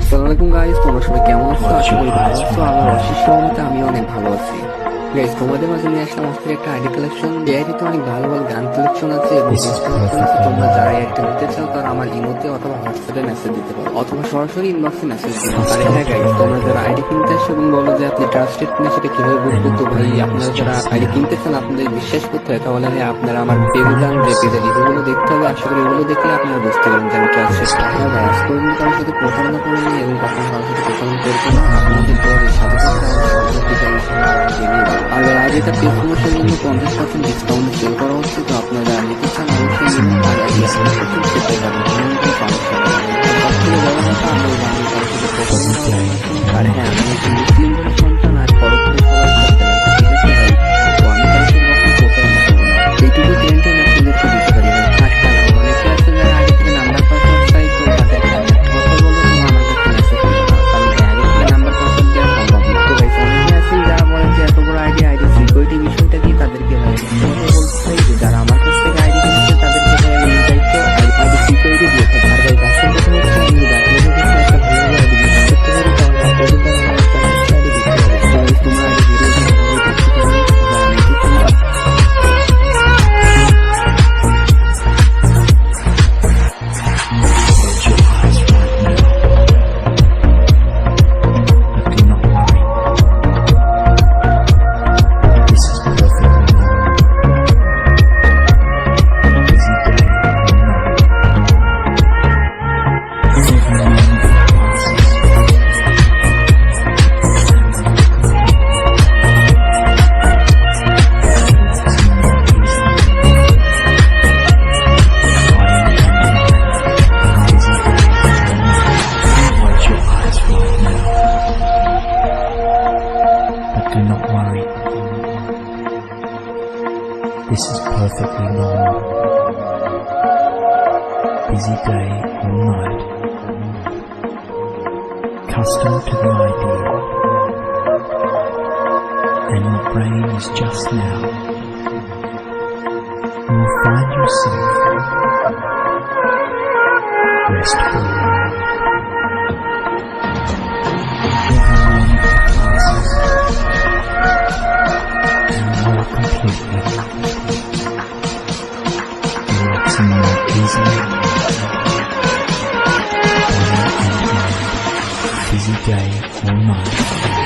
আসসালামু আলাইকুম গাইস, তোমরা সবাই কেমন আছো? আশা করি ভালো আছো। আল্লাহর অশেষ রহমতে আমি অনেক ভালো আছি। গাইস, তোমাদের মাঝে নিয়ে আসলাম আজকে একটা আইডি কালেকশন। এই আইডিতে অনেক ভালো ভালো গান কালেকশন আছে এবং গেস্ট কালেকশন আছে। তোমরা যারা একটা নিতে চাও তারা আমার ইমোতে অথবা হোয়াটসঅ্যাপে মেসেজ দিতে পারো অথবা সরাসরি ইনবক্সে মেসেজ দিতে পারো। আর হ্যাঁ গাইস, তোমরা যারা আইডি কিনতে আসো এবং বলো যে আপনি ট্রাস্টেড কিনা সেটা কিভাবে বুঝবো? তো ভাই, আপনারা যারা আইডি কিনতে চান আপনাদের বিশ্বাস করতে হয়, তাহলে আপনারা আমার পেজে যান, যে পেজের রিভিউগুলো দেখতে হবে। আশা করি এগুলো দেখলে আপনারা বুঝতে পারেন যে আমি ট্রাস্টেড। হ্যাঁ ভাই, আজ পর্যন্ত কারোর সাথে প্রতারণা করিনি এবং কখনো কারোর সাথে প্রতারণা করবো না। আপনাদের দোয়ারের সাথে সাথে আমার সকল ডিটেইলস জেনে যাবো। আর আজ এটা পেজ প্রমোশনের জন্য 50% ডিসকাউন্ট সেল করা হচ্ছে। তো আপনারা নিতে চান অবশ্যই নিন। আর আইডি আপনার কাছে পেতে পারেন, কোনো সমস্যা নেই। সব থেকে বড় কথা, আমরা এই বাঙালি কারোর সাথে প্রতারণা করবো না। আর হ্যাঁ, আমি একজন মুসলিম ঘরের সন্তান, আর পরোক্ষে সবাই সত্য ঠিক আছে ভাই। তো আমি কারোর সাথে কখনো প্রতারণা করবো না, এইটুকু গ্যারান্টি আমি আপনাদেরকে দিতে পারি ভাই। আর হ্যাঁ, অনেকে আছে যারা আগে থেকে নাম্বার পাসওয়ার্ড চাই, তো তাদেরকে আমি একটা কথা বলবো, তোমরা আমার কাছে মেসেজ করো না, কারণ কি আগে থেকে নাম্বার পাসওয়ার্ড দেওয়া সম্ভব না। তো ভাই, অনেকে আছেন যারা বলেন যে এত বড় আইডি সিকিউরিটি বিষয়টা কি, তাদেরকে ভাই কথা বলতে চাই যে যারা আমার কাছ থেকে আইডি কিনছে তাদেরকে ভাই আমি দায়িত্ব আইডি সিকিউরিটি দিয়ে থাকি। আর ভাই, বাস্তব কথা হচ্ছে, আমি যদি আপনাদের কাছে একটা ভালো আইডি বিক্রি করতে পারি, তাহলে আপনাদের দ্বারা আমি একটা আইডি বিক্রি করি। তো ভাই, তোমরা আইডি ভিডিও ভালোভাবে দেখতে পারো, যারা নিতে চাও। Do not worry. This is perfectly normal. Busy day or night. Accustomed to the idea. And your brain is just now. You will find yourself restful. Every moment passes. More completely, relaxing more easily, body and mind, busy day or night.